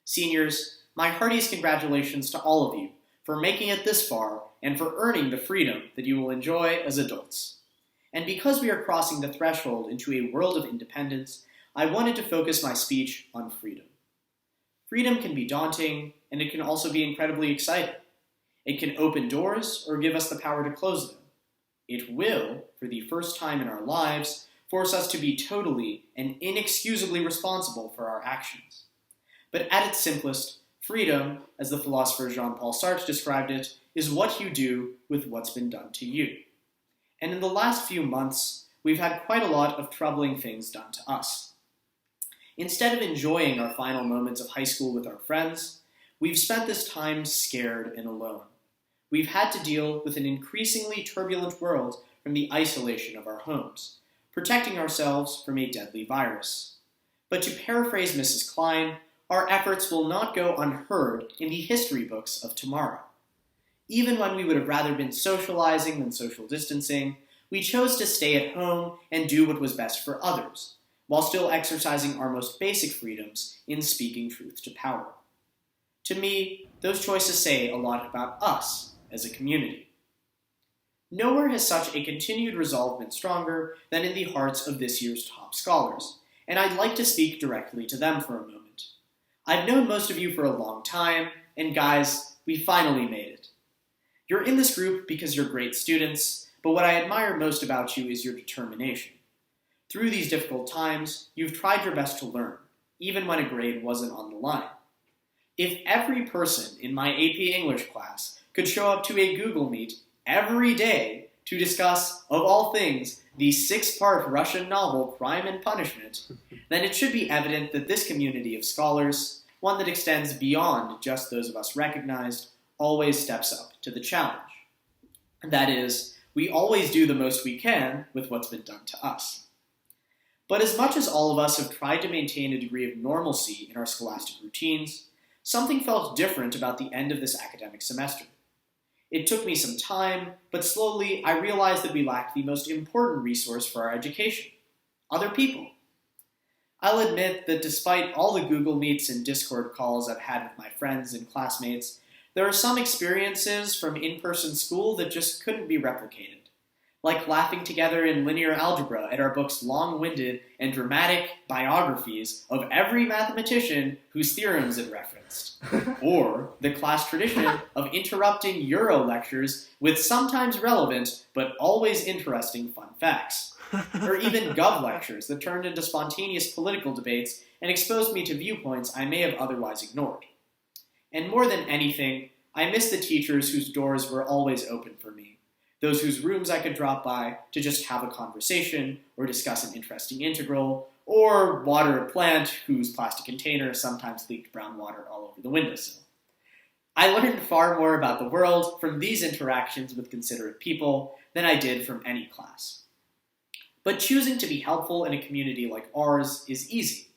Seniors, my heartiest congratulations to all of you for making it this far and for earning the freedom that you will enjoy as adults. And because we are crossing the threshold into a world of independence, I wanted to focus my speech on freedom. Freedom can be daunting, and it can also be incredibly exciting. It can open doors or give us the power to close them. It will, for the first time in our lives, force us to be totally and inexcusably responsible for our actions. But at its simplest, freedom, as the philosopher Jean-Paul Sartre described it, is what you do with what's been done to you. And in the last few months, we've had quite a lot of troubling things done to us. Instead of enjoying our final moments of high school with our friends, we've spent this time scared and alone. We've had to deal with an increasingly turbulent world from the isolation of our homes, protecting ourselves from a deadly virus. But to paraphrase Mrs. Klein, our efforts will not go unheard in the history books of tomorrow. Even when we would have rather been socializing than social distancing, we chose to stay at home and do what was best for others, while still exercising our most basic freedoms in speaking truth to power. To me, those choices say a lot about us as a community. Nowhere has such a continued resolve been stronger than in the hearts of this year's top scholars, and I'd like to speak directly to them for a moment. I've known most of you for a long time, and guys, we finally made it. You're in this group because you're great students, but what I admire most about you is your determination. Through these difficult times, you've tried your best to learn, even when a grade wasn't on the line. If every person in my AP English class could show up to a Google Meet every day to discuss, of all things, the 6-part Russian novel Crime and Punishment, then it should be evident that this community of scholars, one that extends beyond just those of us recognized, always steps up to the challenge. That is, we always do the most we can with what's been done to us. But as much as all of us have tried to maintain a degree of normalcy in our scholastic routines, something felt different about the end of this academic semester. It took me some time, but slowly I realized that we lacked the most important resource for our education: other people. I'll admit that despite all the Google Meets and Discord calls I've had with my friends and classmates, there are some experiences from in-person school that just couldn't be replicated. Like laughing together in linear algebra at our book's long-winded and dramatic biographies of every mathematician whose theorems it referenced. Or the class tradition of interrupting Euro lectures with sometimes relevant but always interesting fun facts. Or even Gov lectures that turned into spontaneous political debates and exposed me to viewpoints I may have otherwise ignored. And more than anything, I miss the teachers whose doors were always open for me, those whose rooms I could drop by to just have a conversation or discuss an interesting integral, or water a plant whose plastic container sometimes leaked brown water all over the windowsill. I learned far more about the world from these interactions with considerate people than I did from any class. But choosing to be helpful in a community like ours is easy.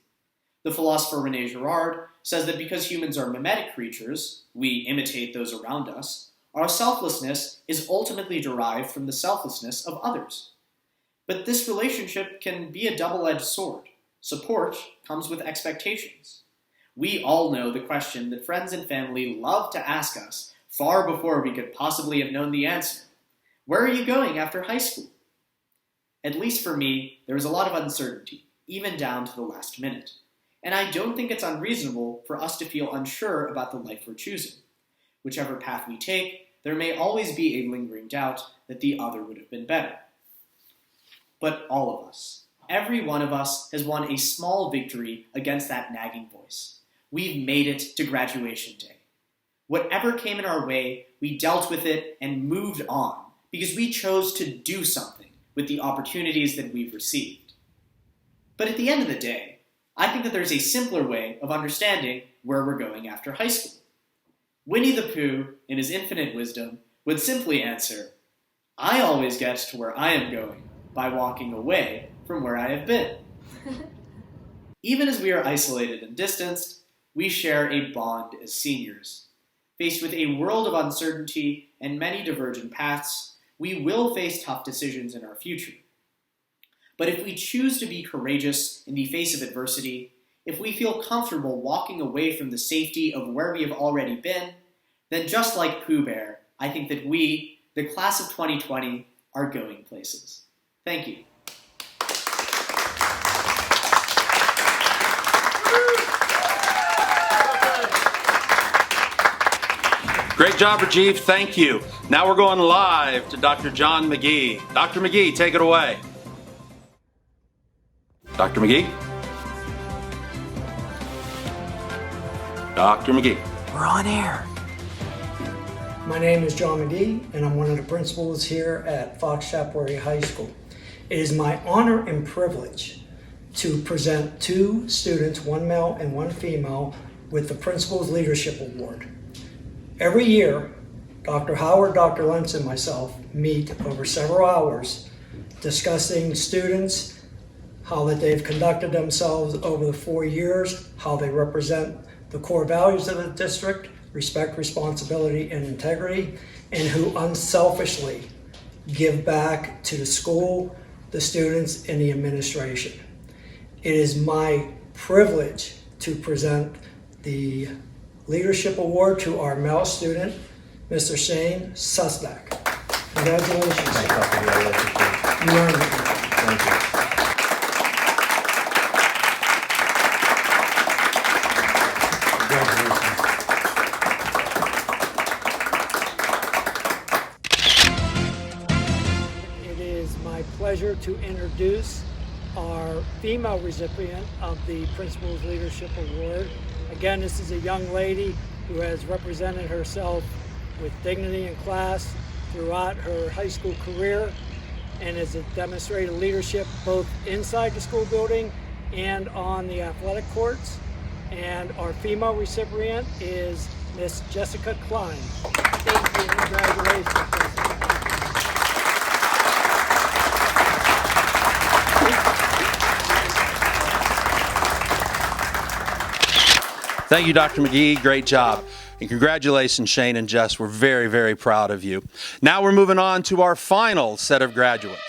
The philosopher René Girard says that because humans are mimetic creatures, we imitate those around us, our selflessness is ultimately derived from the selflessness of others. But this relationship can be a double-edged sword. Support comes with expectations. We all know the question that friends and family love to ask us far before we could possibly have known the answer. Where are you going after high school? At least for me, there was a lot of uncertainty, even down to the last minute. And I don't think it's unreasonable for us to feel unsure about the life we're choosing. Whichever path we take, there may always be a lingering doubt that the other would have been better. But all of us, every one of us, has won a small victory against that nagging voice. We've made it to graduation day. Whatever came in our way, we dealt with it and moved on because we chose to do something with the opportunities that we've received. But at the end of the day, I think that there's a simpler way of understanding where we're going after high school. Winnie the Pooh, in his infinite wisdom, would simply answer, I always get to where I am going by walking away from where I have been. Even as we are isolated and distanced, we share a bond as seniors. Faced with a world of uncertainty and many divergent paths, we will face tough decisions in our future. But if we choose to be courageous in the face of adversity, if we feel comfortable walking away from the safety of where we have already been, then just like Pooh Bear, I think that we, the class of 2020, are going places. Thank you. Great job, Rajeev. Thank you. Now we're going live to Dr. John McGee. Dr. McGee, take it away. Dr. McGee? Dr. McGee. We're on air. My name is John McGee, and I'm one of the principals here at FCAHS High School. It is my honor and privilege to present two students, one male and one female, with the Principal's Leadership Award. Every year, Dr. Howard, Dr. Lentz, and myself meet over several hours discussing students, how that they've conducted themselves over the 4 years, how they represent the core values of the district, respect, responsibility, and integrity, and who unselfishly give back to the school, the students, and the administration. It is my privilege to present the Leadership Award to our male student, Mr. Shane Sussback. Congratulations. You earned it. Thank you. It is my pleasure to introduce our female recipient of the Principal's Leadership Award. Again, this is a young lady who has represented herself with dignity in class throughout her high school career and has demonstrated leadership both inside the school building and on the athletic courts. And our female recipient is Miss Jessica Klein. Thank you. Congratulations. Thank you, Dr. McGee. Great job. And congratulations, Shane and Jess. We're very, very proud of you. Now we're moving on to our final set of graduates.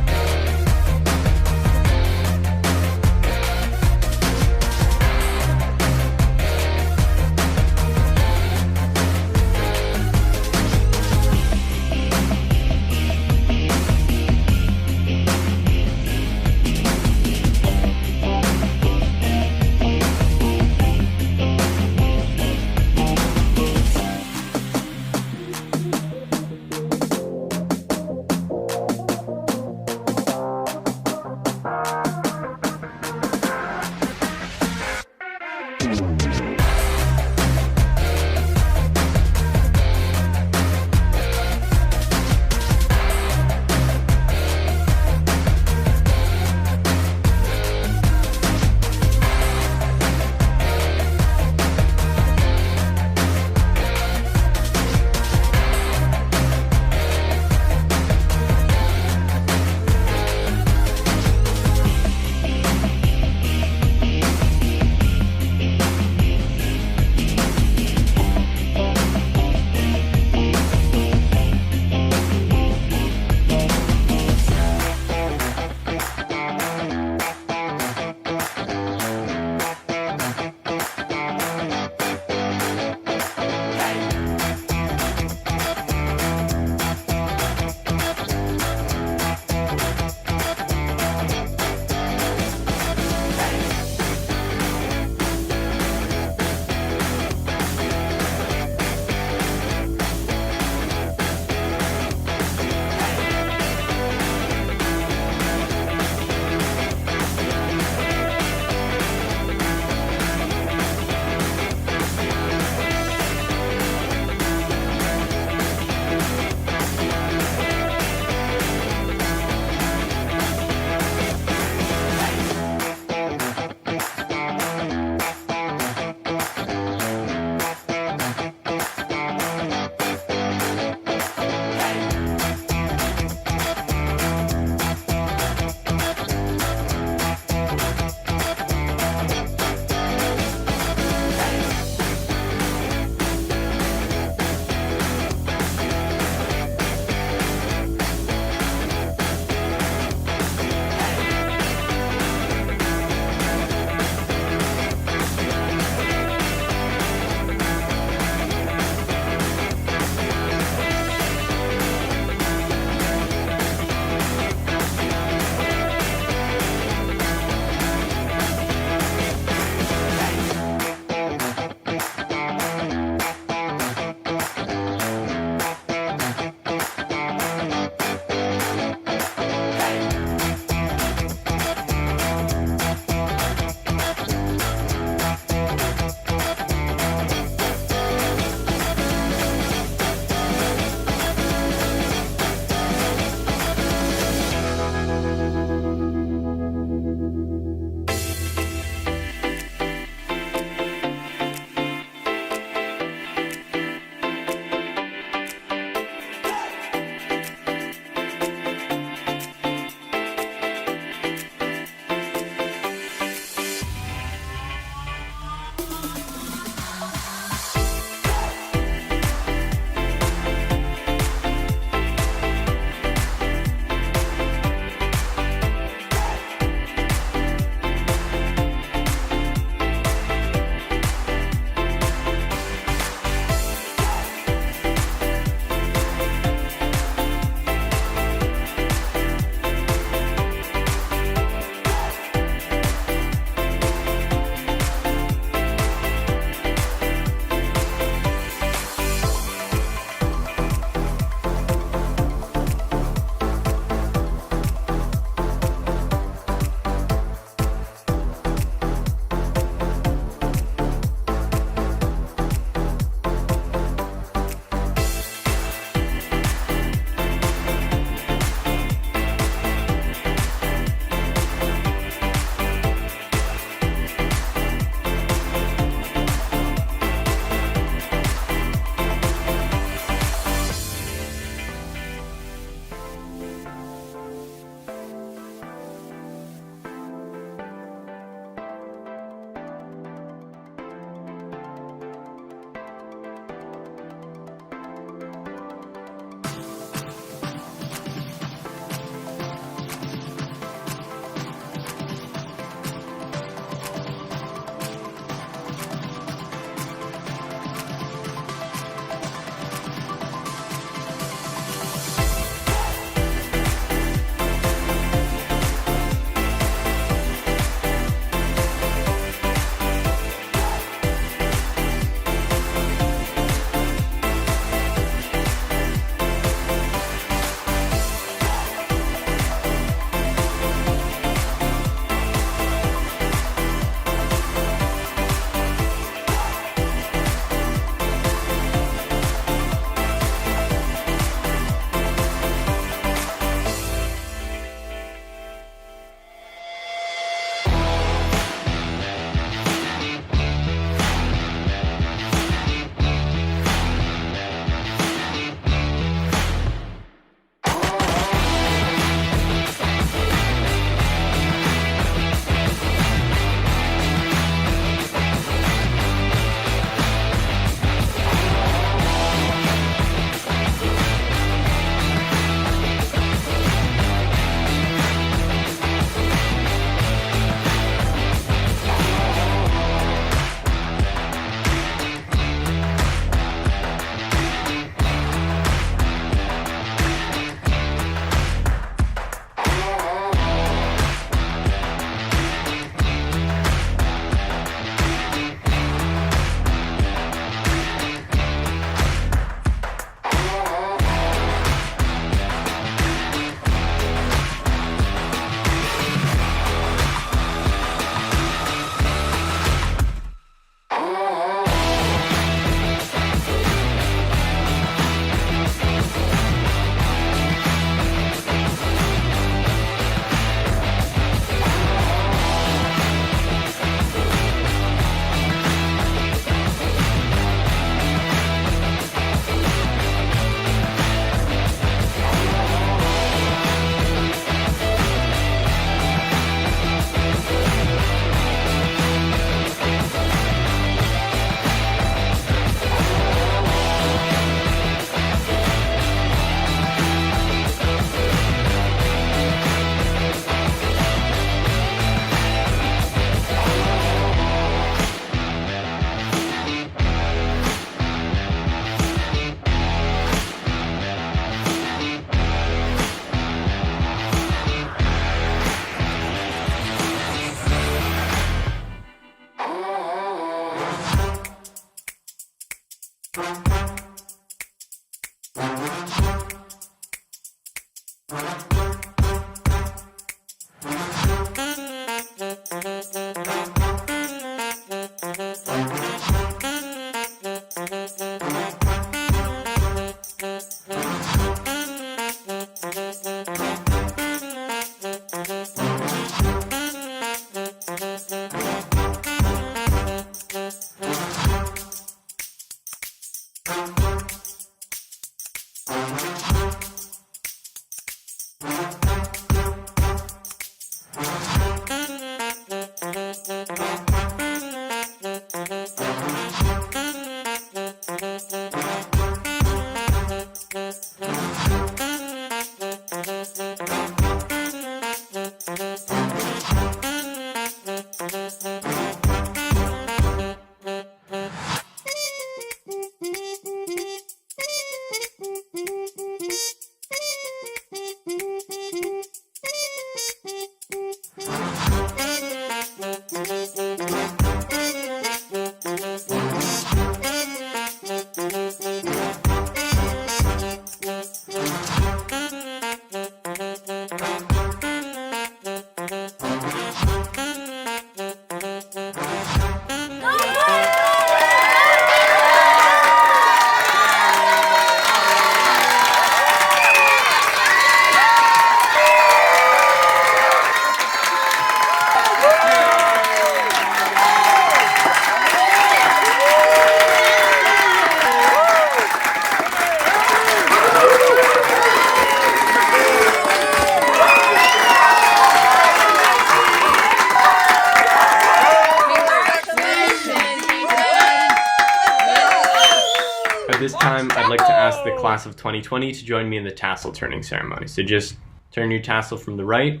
At this time, I'd like to ask the class of 2020 to join me in the tassel turning ceremony. So just turn your tassel from the right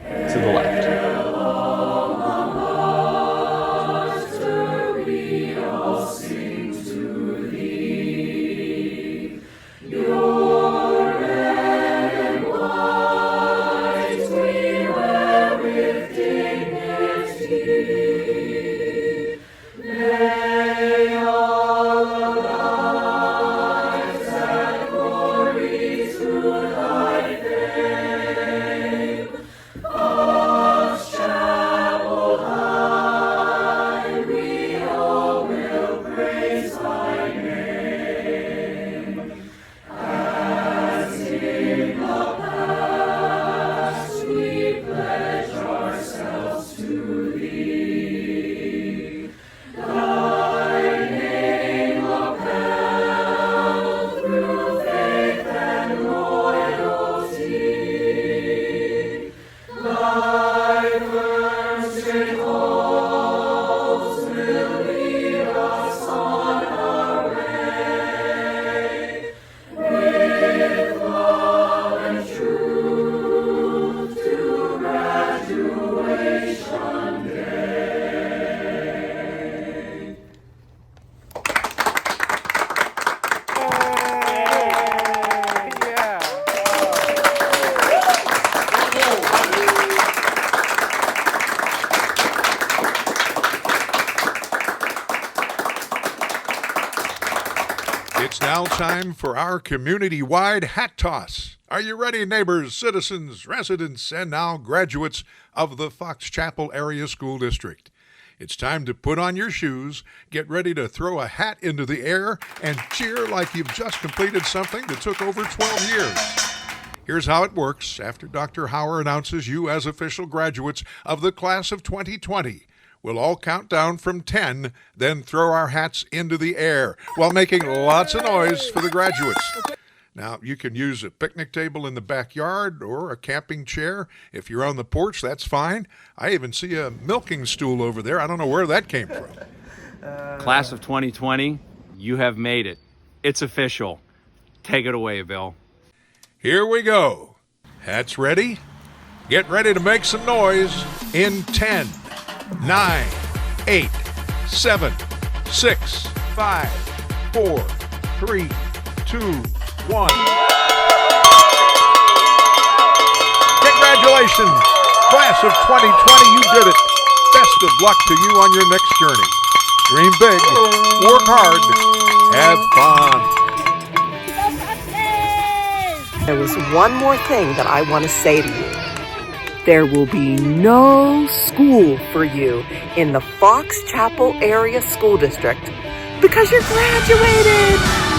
to the left. It's now time for our community-wide hat toss. Are you ready, neighbors, citizens, residents, and now graduates of the Fox Chapel Area School District? It's time to put on your shoes, get ready to throw a hat into the air, and cheer like you've just completed something that took over 12 years. Here's how it works after Dr. Hauer announces you as official graduates of the class of 2020. We'll all count down from 10, then throw our hats into the air while making lots of noise for the graduates. Now, you can use a picnic table in the backyard or a camping chair. If you're on the porch, that's fine. I even see a milking stool over there. I don't know where that came from. Class of 2020, you have made it. It's official. Take it away, Bill. Here we go. Hats ready? Get ready to make some noise in 10, 9, 8, 7, 6, 5, 4, 3, 2, 1. Congratulations, class of 2020, you did it. Best of luck to you on your next journey. Dream big, work hard, have fun. There was one more thing that I want to say to you. There will be no school for you in the Fox Chapel Area School District because you're graduated.